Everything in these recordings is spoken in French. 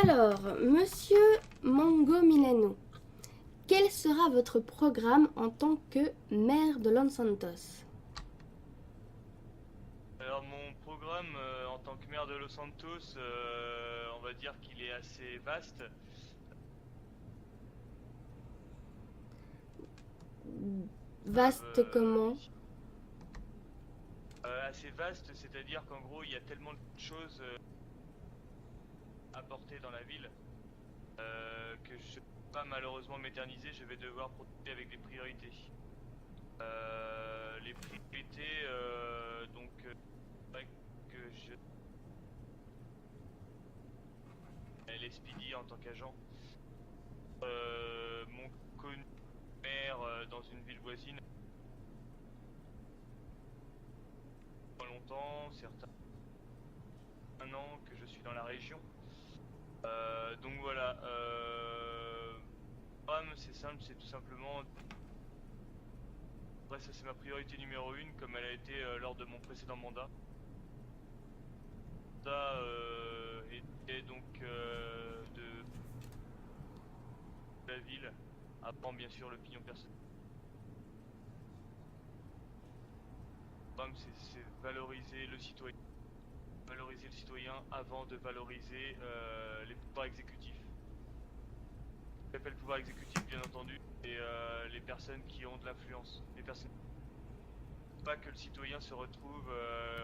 Alors, monsieur Mongo Milano, quel sera votre programme en tant que maire de Los Santos? Alors mon programme en tant que maire de Los Santos, on va dire qu'il est assez vaste. Vaste comment? Ici. Assez vaste, c'est-à-dire qu'en gros il y a tellement de choses à porter dans la ville que je ne peux pas malheureusement m'éterniser, je vais devoir procéder avec des priorités. Les priorités, que je LSPD en tant qu'agent, mon connu maire dans une ville voisine longtemps, certains un an que je suis dans la région. Donc voilà, c'est simple, c'est tout simplement. Après, ça c'est ma priorité numéro une, comme elle a été lors de mon précédent mandat. Ça était donc de la ville, avant bien sûr l'opinion personnelle. C'est valoriser le citoyen avant de valoriser les pouvoirs exécutifs. J'appelle pouvoir exécutif bien entendu, et les personnes qui ont de l'influence. Les personnes pas que le citoyen se retrouve,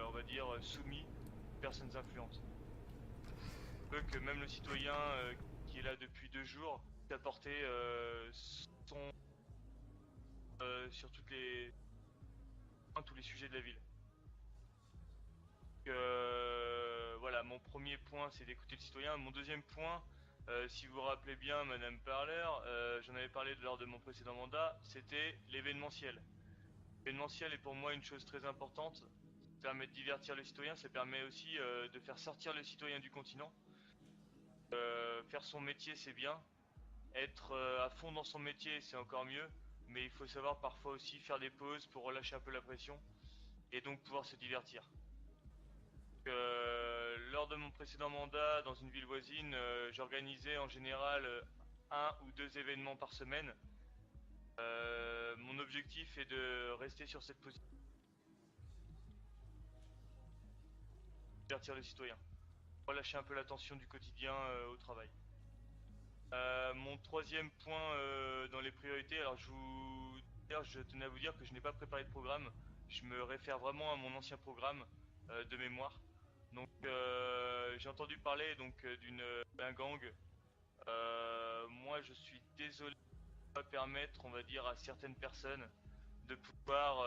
on va dire, soumis aux personnes influentes. Peu que même le citoyen qui est là depuis 2 jours puisse apporter son sur tous les sujets de la ville. Voilà, mon premier point c'est d'écouter le citoyen. Mon deuxième point, si vous vous rappelez bien, Madame Parler, j'en avais parlé lors de mon précédent mandat, c'était l'événementiel. L'événementiel est pour moi une chose très importante. Ça permet de divertir les citoyens, ça permet aussi de faire sortir les citoyens du continent. Faire son métier c'est bien, être à fond dans son métier c'est encore mieux, mais il faut savoir parfois aussi faire des pauses pour relâcher un peu la pression et donc pouvoir se divertir. Lors de mon précédent mandat dans une ville voisine, j'organisais en général un ou deux événements par semaine. Mon objectif est de rester sur cette position, divertir les citoyens, relâcher un peu la tension du quotidien au travail. Mon troisième point dans les priorités, alors je tenais à vous dire que je n'ai pas préparé de programme, je me réfère vraiment à mon ancien programme de mémoire. Donc j'ai entendu parler donc d'un gang. Moi je suis désolé de ne pas permettre, on va dire, à certaines personnes de pouvoir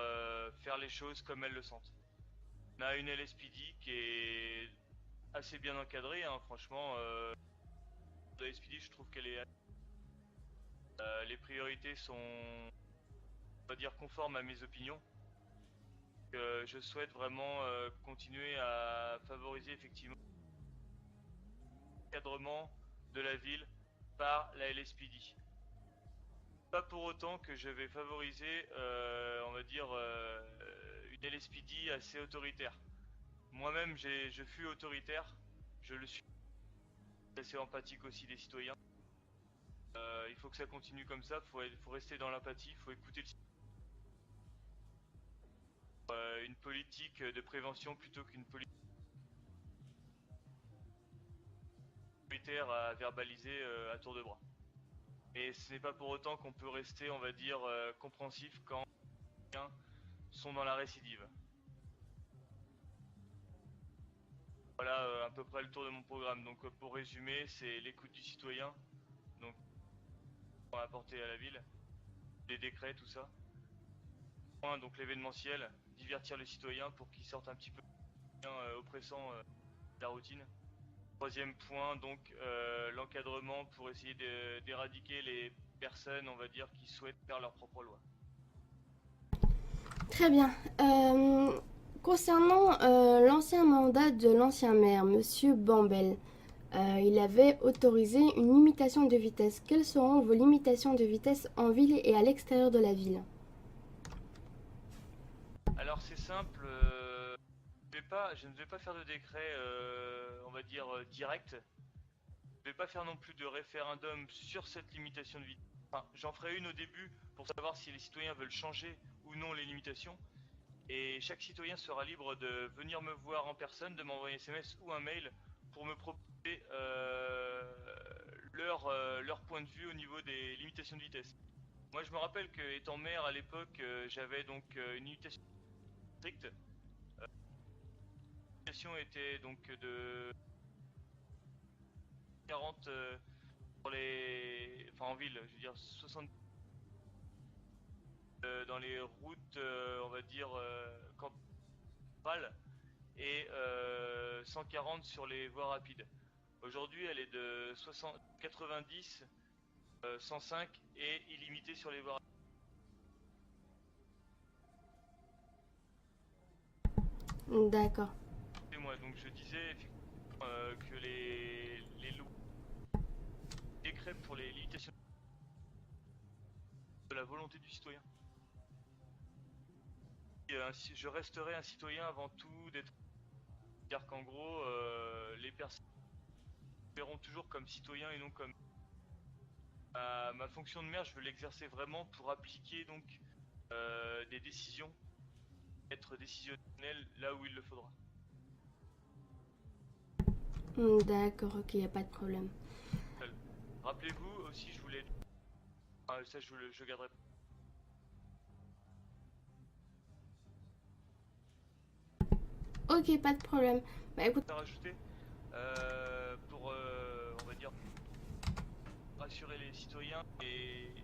faire les choses comme elles le sentent. On a une LSPD qui est assez bien encadrée, hein, franchement. La LSPD, je trouve qu'elle est les priorités sont, on va dire, conformes à mes opinions. Je souhaite vraiment continuer à favoriser effectivement l'encadrement de la ville par la LSPD. Pas pour autant que je vais favoriser, on va dire, une LSPD assez autoritaire. Moi-même, je fus autoritaire, je le suis assez empathique aussi des citoyens. Il faut que ça continue comme ça, faut rester dans l'empathie, faut écouter une politique de prévention plutôt qu'une politique autoritaire à verbaliser à tour de bras. Et ce n'est pas pour autant qu'on peut rester, on va dire, compréhensif quand les citoyens sont dans la récidive. Voilà à peu près le tour de mon programme. Donc pour résumer, c'est l'écoute du citoyen, donc on va apporter à la ville, des décrets, tout ça. Donc l'événementiel, divertir les citoyens pour qu'ils sortent un petit peu oppressant de la routine. Troisième point, donc l'encadrement pour essayer d'éradiquer les personnes, on va dire, qui souhaitent faire leur propre loi. Très bien. Concernant l'ancien mandat de l'ancien maire, monsieur Bambel, il avait autorisé une limitation de vitesse. Quelles seront vos limitations de vitesse en ville et à l'extérieur de la ville? Alors c'est simple, je ne vais pas faire de décret, on va dire, direct. Je vais pas faire non plus de référendum sur cette limitation de vitesse. Enfin, j'en ferai une au début pour savoir si les citoyens veulent changer ou non les limitations. Et chaque citoyen sera libre de venir me voir en personne, de m'envoyer un SMS ou un mail pour me proposer leur point de vue au niveau des limitations de vitesse. Moi je me rappelle que étant maire à l'époque, j'avais donc une limitation stricte. La limitation était donc de 40 pour les... Enfin en ville, je veux dire 60 dans les routes, on va dire campales, et 140 sur les voies rapides. Aujourd'hui, elle est de 90, 105 et illimitée sur les voies rapides. D'accord. Et moi, donc je disais effectivement que les lois, les décrets pour les limitations de la volonté du citoyen. Et, je resterai un citoyen avant tout d'être. C'est-à-dire qu'en gros, les personnes verront toujours comme citoyen et non comme ma fonction de maire. Je veux l'exercer vraiment pour appliquer donc des décisions, être décisionnel là où il le faudra. D'accord, ok, y a pas de problème. Rappelez-vous aussi, je voulais... Ah, ça je garderai. Ok, pas de problème. Bah écoute, À rajouter pour, on va dire, rassurer les citoyens et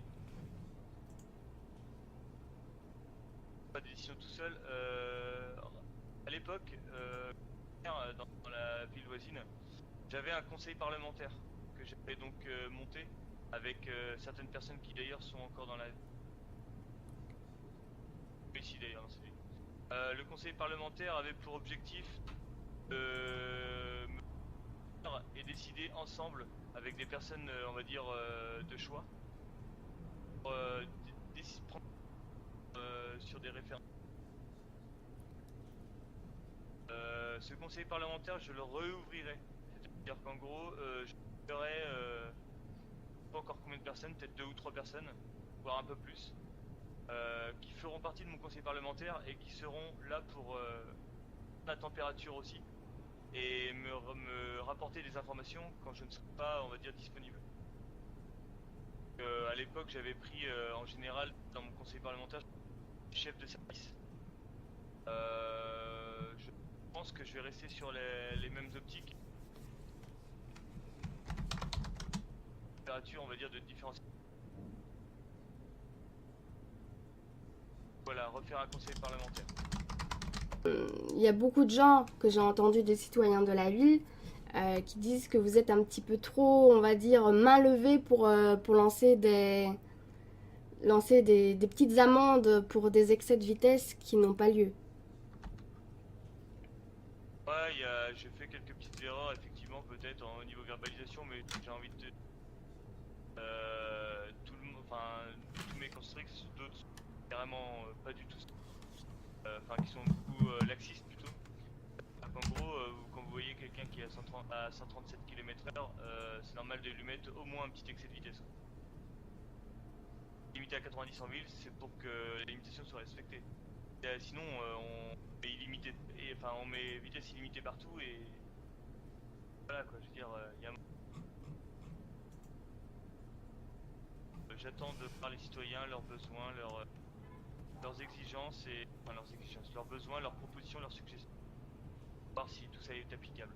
pas de décision tout seul. À l'époque, dans la ville voisine, j'avais un conseil parlementaire que j'avais donc monté avec certaines personnes qui d'ailleurs sont encore dans la... Ici d'ailleurs, dans cette ville. Le conseil parlementaire avait pour objectif de et décider ensemble avec des personnes, on va dire, de choix, pour prendre sur des référendums. Ce conseil parlementaire, je le réouvrirai. C'est-à-dire qu'en gros, je ferai pas encore combien de personnes, peut-être 2 ou 3 personnes, voire un peu plus, qui feront partie de mon conseil parlementaire et qui seront là pour la température aussi et me rapporter des informations quand je ne serai pas, on va dire, disponible. À l'époque, j'avais pris en général dans mon conseil parlementaire chef de service. Je pense que je vais rester sur les mêmes optiques. Température, on va dire, de différents. Voilà, refaire un conseil parlementaire. il y a beaucoup de gens que j'ai entendus, des citoyens de la ville, qui disent que vous êtes un petit peu trop, on va dire, main levée pour lancer des petites amendes pour des excès de vitesse qui n'ont pas lieu. Ouais, j'ai fait quelques petites erreurs, effectivement, peut-être au niveau verbalisation, mais j'ai envie de... tous mes constructs, d'autres sont carrément pas du tout... Enfin, qui sont beaucoup laxistes plutôt. En gros, quand vous voyez quelqu'un qui est à 137 km/h, c'est normal de lui mettre au moins un petit excès de vitesse. Limité à 90 en ville, c'est pour que la limitation soit respectée. Sinon, on met on met vitesse illimitée partout et voilà quoi. Je veux dire, j'attends de par les citoyens leurs besoins, leurs exigences et enfin leurs exigences, leurs besoins, leurs propositions, leurs suggestions. Voir si tout ça est applicable.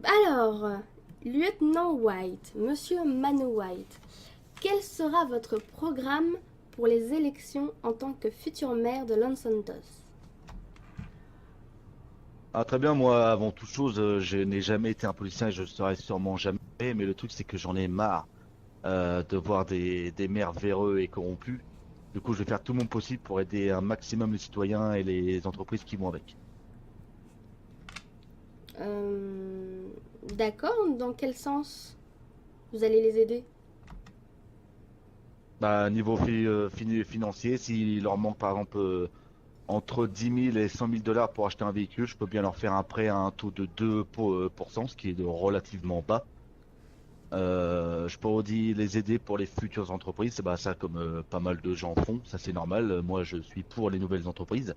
Alors, lieutenant White, monsieur Mano White, quel sera votre programme pour les élections en tant que futur maire de Los Santos? Ah, très bien, moi, avant toute chose, je n'ai jamais été un politicien et je ne serai sûrement jamais. Mais le truc, c'est que j'en ai marre de voir des maires véreux et corrompus. Du coup, je vais faire tout mon possible pour aider un maximum les citoyens et les entreprises qui vont avec. Euh, D'accord, dans quel sens vous allez les aider? Bah, niveau financier, s'il leur manque par exemple entre 10 000 et 100 000 dollars pour acheter un véhicule, je peux bien leur faire un prêt à un taux de 2%, ce qui est de relativement bas. Je peux aussi les aider pour les futures entreprises. Bah, ça, comme pas mal de gens font, ça c'est normal. Moi, je suis pour les nouvelles entreprises.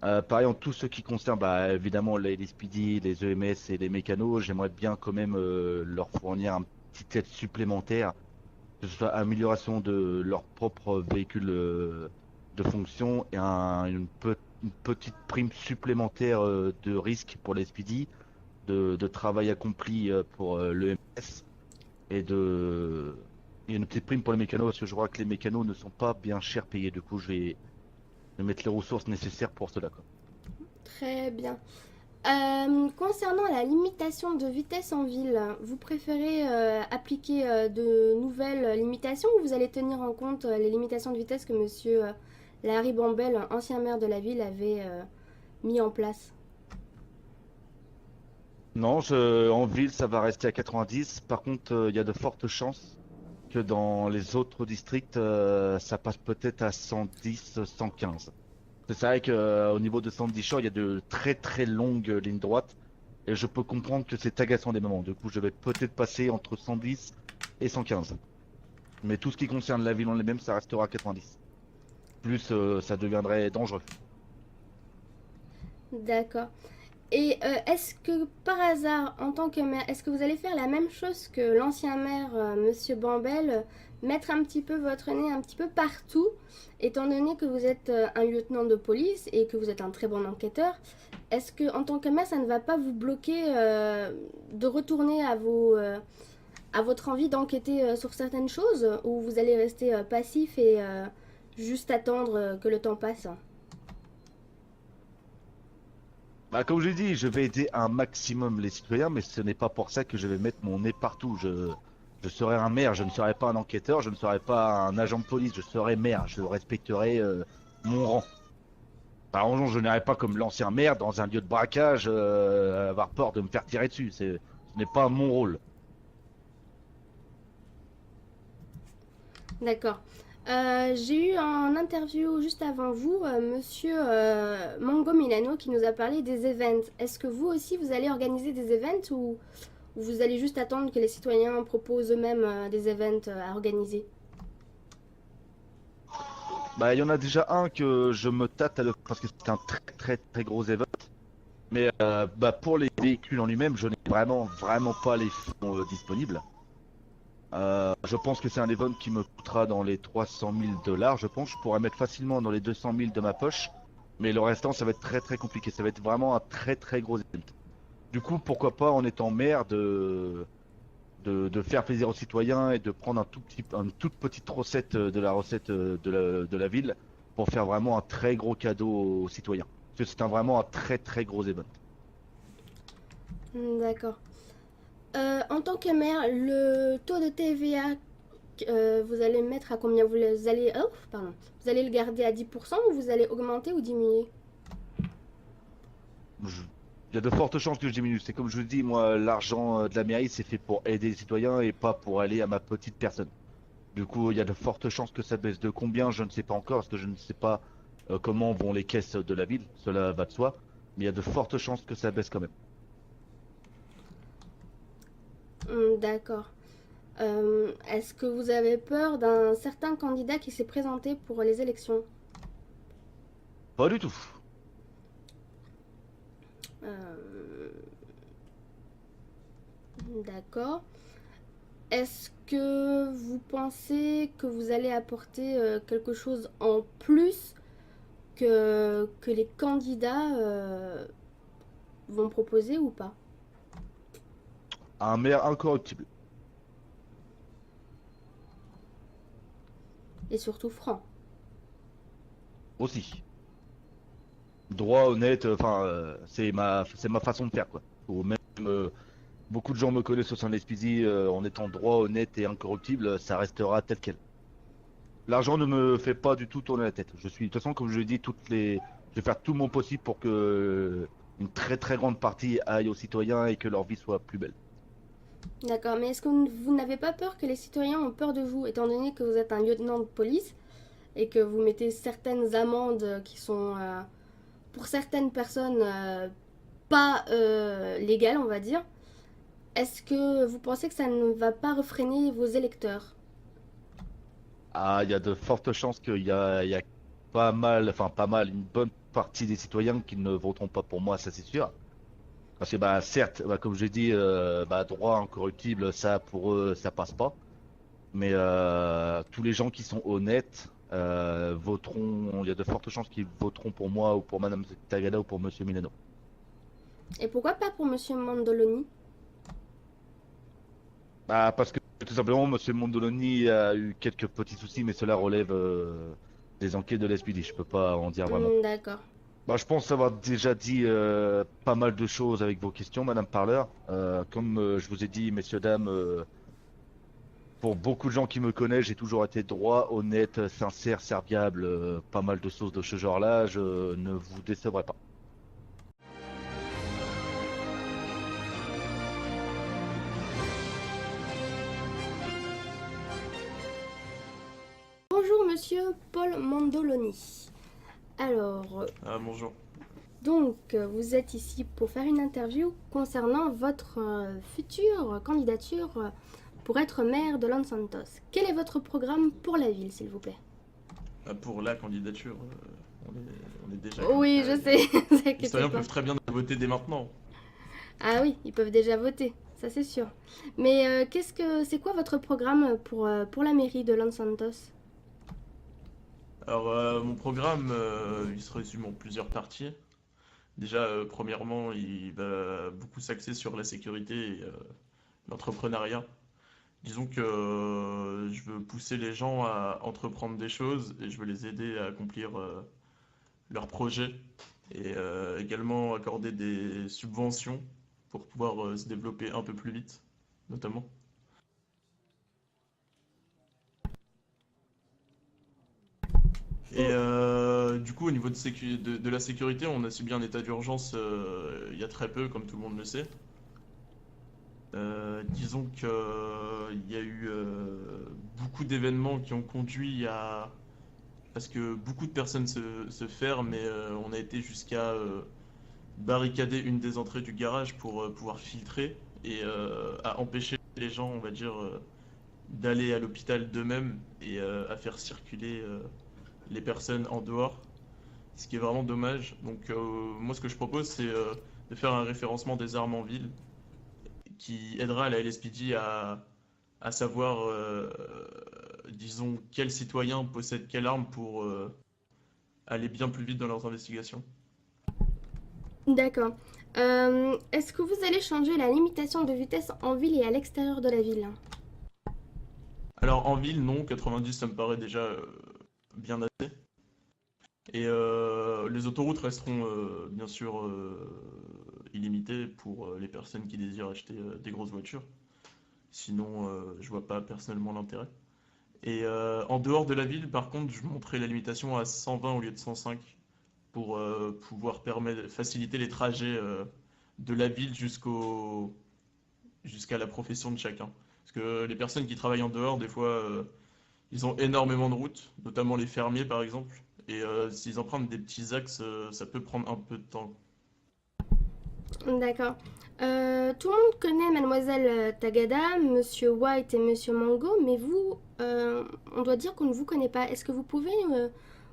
Pareil, en tout ce qui concerne, bah, évidemment, les speedy, les EMS et les mécanos, j'aimerais bien quand même leur fournir un petit aide supplémentaire, que ce soit amélioration de leur propre véhicule de fonction et une petite prime supplémentaire de risque pour les speedy, de travail accompli pour l'EMS et et une petite prime pour les mécanos parce que je vois que les mécanos ne sont pas bien cher payés. Du coup, je vais mettre les ressources nécessaires pour cela, quoi. Très bien. Concernant la limitation de vitesse en ville, vous préférez appliquer de nouvelles limitations ou vous allez tenir en compte les limitations de vitesse que monsieur Larry Bambel, ancien maire de la ville, avait mis en place? Non, en ville, ça va rester à 90. Par contre, il y a de fortes chances que dans les autres districts, ça passe peut-être à 110, 115. C'est vrai qu'au niveau de Sandy Shore, il y a de très très longues lignes droites. Et je peux comprendre que c'est agaçant des moments. Du coup, je vais peut-être passer entre 110 et 115. Mais tout ce qui concerne la ville en elle-même, ça restera à 90. Plus, ça deviendrait dangereux. D'accord. Et est-ce que par hasard, en tant que maire, est-ce que vous allez faire la même chose que l'ancien maire, monsieur Bambel, mettre un petit peu votre nez un petit peu partout, étant donné que vous êtes un lieutenant de police et que vous êtes un très bon enquêteur, est-ce que en tant que maire, ça ne va pas vous bloquer de retourner à votre envie d'enquêter sur certaines choses, ou vous allez rester passif et juste attendre que le temps passe? Bah, comme je l'ai dit, je vais aider un maximum les citoyens, mais ce n'est pas pour ça que je vais mettre mon nez partout. Je serai un maire, je ne serai pas un enquêteur, je ne serai pas un agent de police, je serai maire, je respecterai mon rang. Par exemple, je n'irai pas comme l'ancien maire dans un lieu de braquage, avoir peur de me faire tirer dessus. Ce n'est pas mon rôle. D'accord. J'ai eu en interview juste avant vous monsieur Mongo Milano qui nous a parlé des events. Est-ce que vous aussi vous allez organiser des events ou vous allez juste attendre que les citoyens proposent eux-mêmes des events à organiser? Bah, il y en a déjà un que je me tâte à le parce que c'est un très très très gros événement. Mais bah, pour les véhicules en lui-même, je n'ai vraiment pas les fonds disponibles. Je pense que c'est un event qui me coûtera dans les 300 000 dollars. Je pense que je pourrais mettre facilement dans les 200 000 de ma poche. Mais le restant, ça va être très très compliqué. Ça va être vraiment un très très gros event. Du coup, pourquoi pas, en étant maire, de faire plaisir aux citoyens et de prendre une toute petite recette de la recette de la ville pour faire vraiment un très gros cadeau aux citoyens. Parce que c'est vraiment un très très gros event. D'accord. En tant que maire, le taux de TVA, vous allez le mettre à combien? Vous allez le garder à 10% ou vous allez augmenter ou diminuer? Je- Il y a de fortes chances que je diminue. C'est comme je vous dis, moi, l'argent de la mairie, c'est fait pour aider les citoyens et pas pour aller à ma petite personne. Du coup, il y a de fortes chances que ça baisse. De combien, je ne sais pas encore, parce que je ne sais pas comment vont les caisses de la ville. Cela va de soi. Mais il y a de fortes chances que ça baisse quand même. D'accord. Est-ce que vous avez peur d'un certain candidat qui s'est présenté pour les élections? Pas du tout. Euh, d'accord. Est-ce que vous pensez que vous allez apporter quelque chose en plus que les candidats vont proposer ou pas? Un maire incorruptible. Et surtout franc. Aussi. Droit, honnête, enfin, c'est ma façon de faire, quoi. Ou même, beaucoup de gens me connaissent au sein de l'SPZ en étant droit, honnête et incorruptible, ça restera tel quel. L'argent ne me fait pas du tout tourner la tête. De toute façon, comme je l'ai dit, je vais faire tout mon possible pour que une très très grande partie aille aux citoyens et que leur vie soit plus belle. D'accord, mais est-ce que vous n'avez pas peur que les citoyens ont peur de vous, étant donné que vous êtes un lieutenant de police et que vous mettez certaines amendes qui sont, pour certaines personnes, pas légales, on va dire. Est-ce que vous pensez que ça ne va pas refréner vos électeurs? Ah, il y a de fortes chances qu'il y a pas mal, enfin pas mal, une bonne partie des citoyens qui ne voteront pas pour moi, ça c'est sûr. Parce que bah certes, bah, comme j'ai dit, bah, droit incorruptible, ça pour eux, ça passe pas. Mais tous les gens qui sont honnêtes voteront. Il y a de fortes chances qu'ils voteront pour moi ou pour Madame Tagada ou pour Monsieur Milano. Et pourquoi pas pour Monsieur Mandoloni? Bah parce que tout simplement, Monsieur Mondoloni a eu quelques petits soucis, mais cela relève des enquêtes de l'SPD. Je peux pas en dire vraiment. D'accord. Bah, je pense avoir déjà dit pas mal de choses avec vos questions, Madame Parleur. Comme je vous ai dit, messieurs, dames, pour beaucoup de gens qui me connaissent, j'ai toujours été droit, honnête, sincère, serviable, pas mal de choses de ce genre-là. Je ne vous décevrai pas. Bonjour Monsieur Paul Mandoloni. Alors, Bonjour. donc, vous êtes ici pour faire une interview concernant votre future candidature pour être maire de Los Santos. Quel est votre programme pour la ville, s'il vous plaît? Pour la candidature, on est déjà Oui, je candidat. sais, vous Les inquiétez citoyens pas. peuvent très bien voter dès maintenant. Ah oui, ils peuvent déjà voter, ça c'est sûr. Mais c'est quoi votre programme pour la mairie de Los Santos? Alors, mon programme, il se résume en plusieurs parties. Déjà, premièrement, il va beaucoup s'axer sur la sécurité et l'entrepreneuriat. Disons que je veux pousser les gens à entreprendre des choses et je veux les aider à accomplir leurs projets et également accorder des subventions pour pouvoir se développer un peu plus vite, notamment. Et du coup, au niveau de la sécurité, on a subi un état d'urgence il y a très peu, comme tout le monde le sait. Disons qu'il y a eu beaucoup d'événements qui ont conduit à ce que beaucoup de personnes se ferment, mais on a été jusqu'à barricader une des entrées du garage pour pouvoir filtrer et à empêcher les gens, on va dire, d'aller à l'hôpital d'eux-mêmes et à faire circuler les personnes en dehors, ce qui est vraiment dommage. Donc moi, ce que je propose, c'est de faire un référencement des armes en ville qui aidera la LSPD à savoir, disons, quel citoyen possède quelle arme pour aller bien plus vite dans leurs investigations. D'accord. Est-ce que vous allez changer la limitation de vitesse en ville et à l'extérieur de la ville? Alors en ville, non, 90 ça me paraît déjà bien assez. Et les autoroutes resteront bien sûr illimitées pour les personnes qui désirent acheter des grosses voitures. Sinon, je vois pas personnellement l'intérêt. Et en dehors de la ville, par contre, je monterai la limitation à 120 au lieu de 105 pour pouvoir faciliter les trajets de la ville jusqu'à la profession de chacun. Parce que les personnes qui travaillent en dehors, des fois, ils ont énormément de routes, notamment les fermiers par exemple. Et s'ils empruntent des petits axes, ça peut prendre un peu de temps. D'accord. Tout le monde connaît Mademoiselle Tagada, Monsieur White et Monsieur Mango, mais vous, on doit dire qu'on ne vous connaît pas. Est-ce que vous pouvez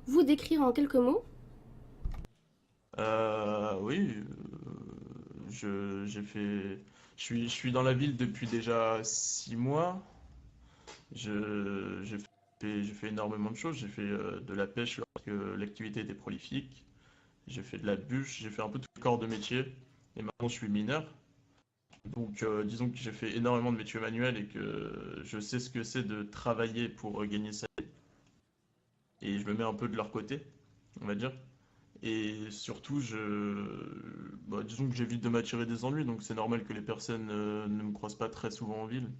vous décrire en quelques mots? Oui, j'ai fait. Je suis dans la ville depuis déjà 6 mois. J'ai fait énormément de choses. J'ai fait de la pêche lorsque l'activité était prolifique. J'ai fait de la bûche. J'ai fait un peu tous les corps de métier. Et maintenant, je suis mineur. Donc, disons que j'ai fait énormément de métiers manuels et que je sais ce que c'est de travailler pour gagner sa vie. Et je me mets un peu de leur côté, on va dire. Et surtout, disons que j'évite de m'attirer des ennuis, donc c'est normal que les personnes ne me croisent pas très souvent en ville.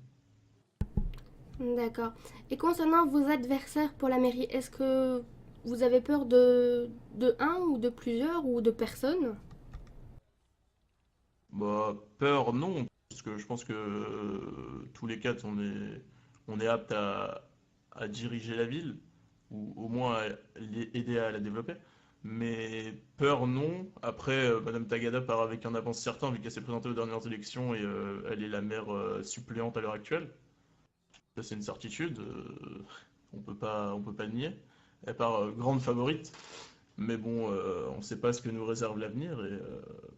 D'accord. Et concernant vos adversaires pour la mairie, est-ce que vous avez peur de un ou de plusieurs ou de personnes? Bah, peur, non. parce que je pense que tous les quatre, on est apte à diriger la ville, ou au moins à aider à la développer. Mais peur, non. Après, Madame Tagada part avec un avance certain, vu qu'elle s'est présentée aux dernières élections et elle est la maire suppléante à l'heure actuelle. Ça, c'est une certitude. On peut pas le nier. Elle part grande favorite. Mais bon, on ne sait pas ce que nous réserve l'avenir et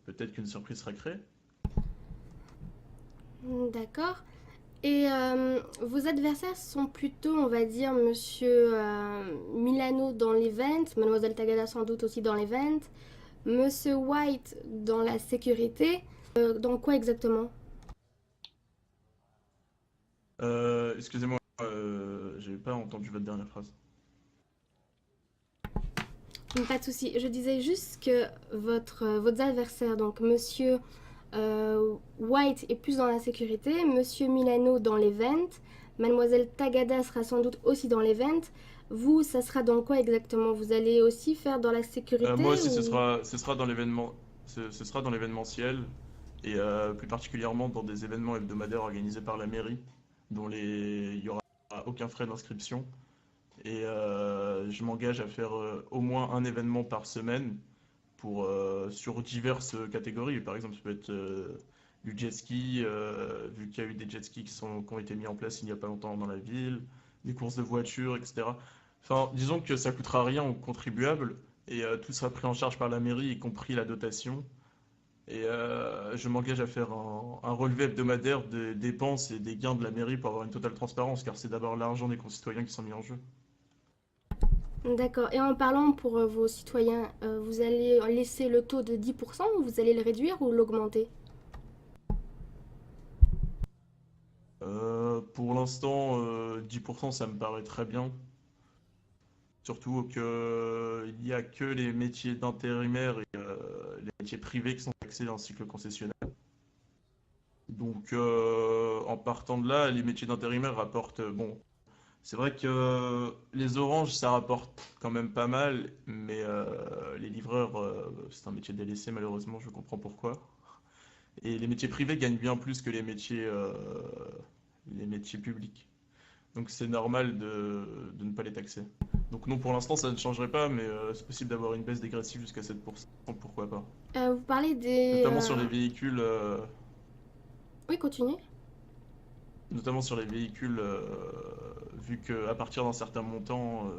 peut-être qu'une surprise sera créée. D'accord. Et vos adversaires sont plutôt, on va dire, Monsieur Milano dans l'event, Mademoiselle Tagada sans doute aussi dans l'event, Monsieur White dans la sécurité. Dans quoi exactement? Excusez-moi, j'ai pas entendu votre dernière phrase. Pas de souci. Je disais juste que vos adversaires, donc Monsieur White est plus dans la sécurité, Monsieur Milano dans l'event, Mademoiselle Tagada sera sans doute aussi dans l'event. Vous, ça sera dans quoi exactement? Vous allez aussi faire dans la sécurité Moi aussi, ou... ce sera dans ce sera dans l'événementiel et plus particulièrement dans des événements hebdomadaires organisés par la mairie, il y aura aucun frais d'inscription. Et je m'engage à faire au moins un événement par semaine sur diverses catégories. Par exemple, ça peut être du jet ski, vu qu'il y a eu des jet skis qui ont été mis en place il n'y a pas longtemps dans la ville, des courses de voitures, etc. Enfin, disons que ça coûtera rien aux contribuables et tout sera pris en charge par la mairie, y compris la dotation. Et je m'engage à faire un relevé hebdomadaire des dépenses et des gains de la mairie pour avoir une totale transparence, car c'est d'abord l'argent des concitoyens qui sont mis en jeu. D'accord. Et en parlant pour vos citoyens, vous allez laisser le taux de 10% ou vous allez le réduire ou l'augmenter? Pour l'instant, 10% ça me paraît très bien. Surtout qu'il n'y a que les métiers d'intérimaire et les métiers privés qui sont taxés dans le cycle concessionnel. Donc, en partant de là, les métiers d'intérimaire rapportent. Bon, c'est vrai que les oranges, ça rapporte quand même pas mal, mais les livreurs, c'est un métier délaissé malheureusement, je comprends pourquoi. Et les métiers privés gagnent bien plus que les métiers publics. Donc c'est normal de ne pas les taxer. Donc non, pour l'instant, ça ne changerait pas, mais c'est possible d'avoir une baisse dégressive jusqu'à 7%, pourquoi pas. Vous parlez des... Notamment sur les véhicules, Oui, continuez. notamment sur les véhicules, vu qu'à partir d'un certain montant,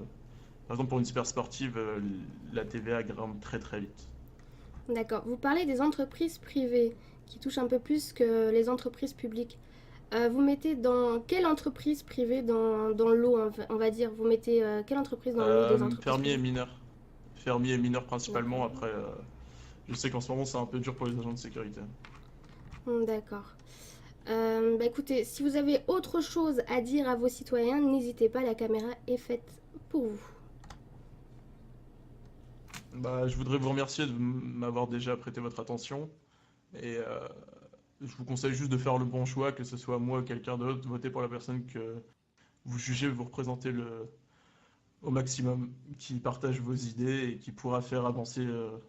par exemple pour une super sportive, la TVA grimpe très très vite. D'accord. Vous parlez des entreprises privées qui touchent un peu plus que les entreprises publiques. Vous mettez dans quelle entreprise privée dans le lot, on va dire? Vous mettez quelle entreprise dans le lot des entreprises Fermiers et privées? mineurs. Fermiers et mineurs principalement, D'accord. après, je sais qu'en ce moment c'est un peu dur pour les agents de sécurité. D'accord. Écoutez, si vous avez autre chose à dire à vos citoyens, n'hésitez pas, la caméra est faite pour vous. Bah, je voudrais vous remercier de m'avoir déjà prêté votre attention et je vous conseille juste de faire le bon choix, que ce soit moi ou quelqu'un d'autre, votez pour la personne que vous jugez vous représenter au maximum, qui partage vos idées et qui pourra faire avancer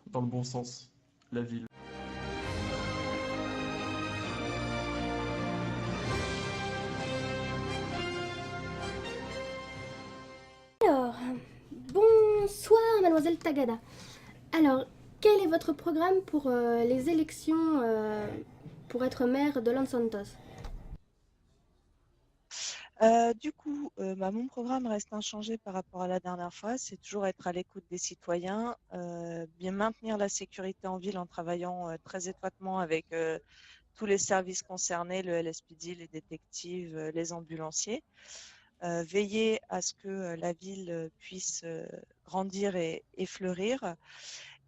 dans le bon sens la ville. Alors, bonsoir mademoiselle Tagada. Alors, quel est votre programme pour les élections pour être maire de Los Santos? Mon programme reste inchangé par rapport à la dernière fois. C'est toujours être à l'écoute des citoyens, bien maintenir la sécurité en ville en travaillant très étroitement avec tous les services concernés, le LSPD, les détectives, les ambulanciers. Veiller à ce que la ville puisse grandir et fleurir.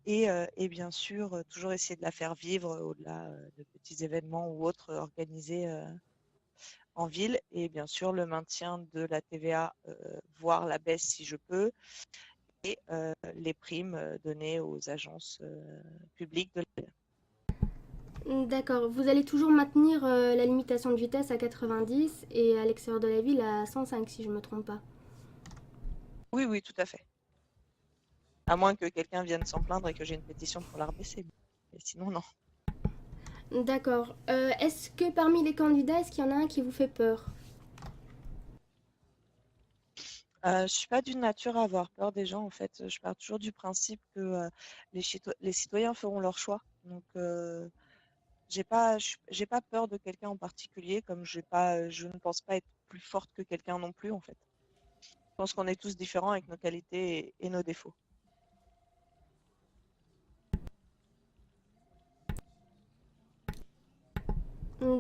Et bien sûr, toujours essayer de la faire vivre au-delà de petits événements ou autres organisés en ville, et bien sûr le maintien de la TVA, voire la baisse si je peux, et les primes données aux agences publiques de la ville. D'accord, vous allez toujours maintenir la limitation de vitesse à 90 et à l'extérieur de la ville à 105 si je ne me trompe pas. Oui, oui, tout à fait. À moins que quelqu'un vienne s'en plaindre et que j'ai une pétition pour la rebaisser. Mais sinon, non. D'accord. Est-ce que parmi les candidats, est-ce qu'il y en a un qui vous fait peur? Je suis pas d'une nature à avoir peur des gens, en fait. Je pars toujours du principe que les citoyens feront leur choix. Donc, j'ai pas peur de quelqu'un en particulier, comme je ne pense pas être plus forte que quelqu'un non plus, en fait. Je pense qu'on est tous différents avec nos qualités et nos défauts.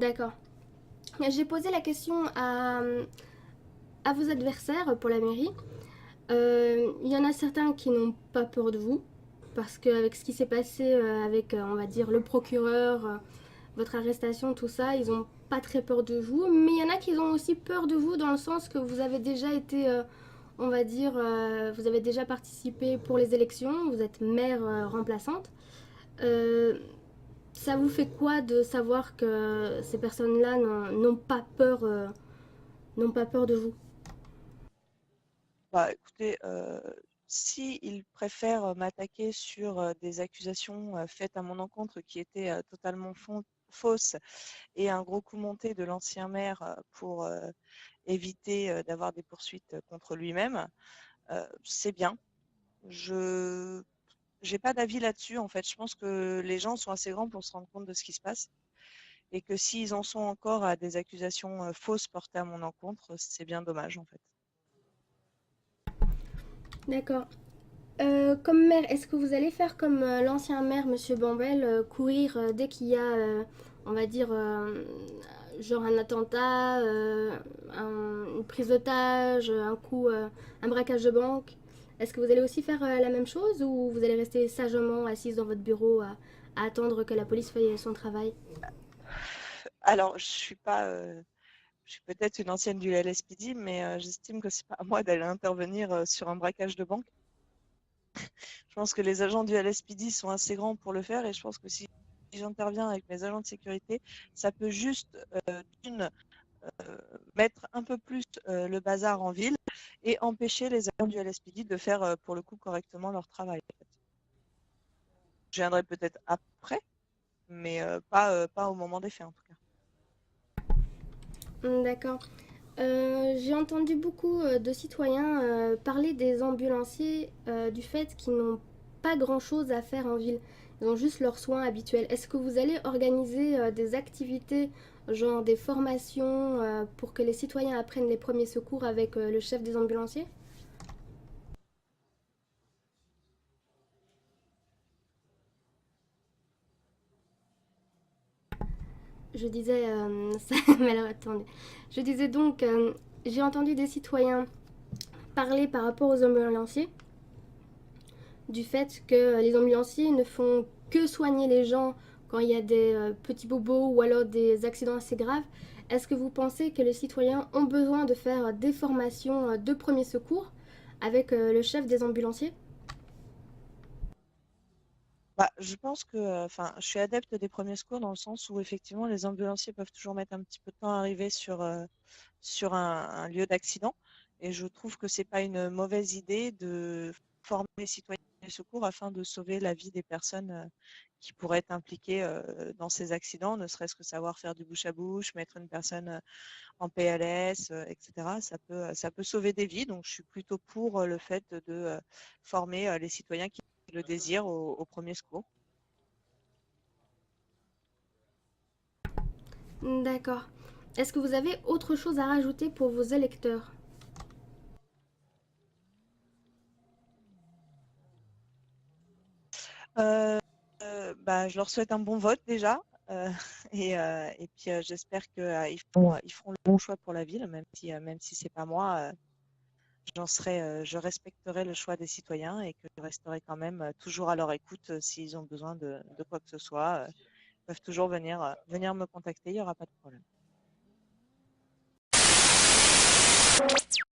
D'accord. J'ai posé la question à vos adversaires pour la mairie. Il y en a certains qui n'ont pas peur de vous, parce qu'avec ce qui s'est passé avec, on va dire, le procureur, votre arrestation, tout ça, ils n'ont pas très peur de vous. Mais il y en a qui ont aussi peur de vous dans le sens que vous avez déjà été, on va dire, vous avez déjà participé pour les élections, vous êtes maire remplaçante. Euh, Ça vous fait quoi de savoir que ces personnes-là n'ont pas peur, n'ont pas peur de vous? Bah, écoutez, si ils préfèrent m'attaquer sur des accusations faites à mon encontre qui étaient totalement fausses et un gros coup monté de l'ancien maire pour éviter d'avoir des poursuites contre lui-même, c'est bien. Je J'ai pas d'avis là-dessus, en fait. Je pense que les gens sont assez grands pour se rendre compte de ce qui se passe et que s'ils en sont encore à des accusations fausses portées à mon encontre, c'est bien dommage, en fait. D'accord. Comme maire, est-ce que vous allez faire comme l'ancien maire, Monsieur Bambel, courir dès qu'il y a, on va dire, genre un attentat, une prise d'otage, un coup, un braquage de banque? Est-ce que vous allez aussi faire la même chose ou vous allez rester sagement assise dans votre bureau à attendre que la police fasse son travail? Alors, je suis peut-être une ancienne du LSPD, mais j'estime que c'est pas à moi d'aller intervenir sur un braquage de banque. Je pense que les agents du LSPD sont assez grands pour le faire et je pense que si j'interviens avec mes agents de sécurité, ça peut juste d'une mettre un peu plus le bazar en ville et empêcher les agents du LSPD de faire pour le coup correctement leur travail. Je viendrai peut-être après, mais pas au moment des faits en tout cas. D'accord. J'ai entendu beaucoup de citoyens parler des ambulanciers du fait qu'ils n'ont pas grand-chose à faire en ville. Ils ont juste leurs soins habituels. Est-ce que vous allez organiser des activités, genre des formations pour que les citoyens apprennent les premiers secours avec le chef des ambulanciers? Je disais, ça, mais alors attendez. Je disais donc, j'ai entendu des citoyens parler par rapport aux ambulanciers du fait que les ambulanciers ne font que soigner les gens quand il y a des petits bobos ou alors des accidents assez graves. Est-ce que vous pensez que les citoyens ont besoin de faire des formations de premier secours avec le chef des ambulanciers? Bah, je pense que, enfin, je suis adepte des premiers secours dans le sens où effectivement les ambulanciers peuvent toujours mettre un petit peu de temps à arriver sur un lieu d'accident. Et je trouve que c'est pas une mauvaise idée de former les citoyens des secours afin de sauver la vie des personnes qui pourraient être impliquées dans ces accidents, ne serait-ce que savoir faire du bouche à bouche, mettre une personne en PLS, etc. Ça peut sauver des vies. Donc je suis plutôt pour le fait de former les citoyens qui le désirent au premier secours. D'accord. Est-ce que vous avez autre chose à rajouter pour vos électeurs? Bah, je leur souhaite un bon vote déjà. euh, et puis j'espère qu'ils ils feront le bon choix pour la ville, même si c'est pas moi, je respecterai le choix des citoyens et que je resterai quand même toujours à leur écoute s'ils ont besoin de quoi que ce soit. Ils peuvent toujours venir me contacter, il n'y aura pas de problème.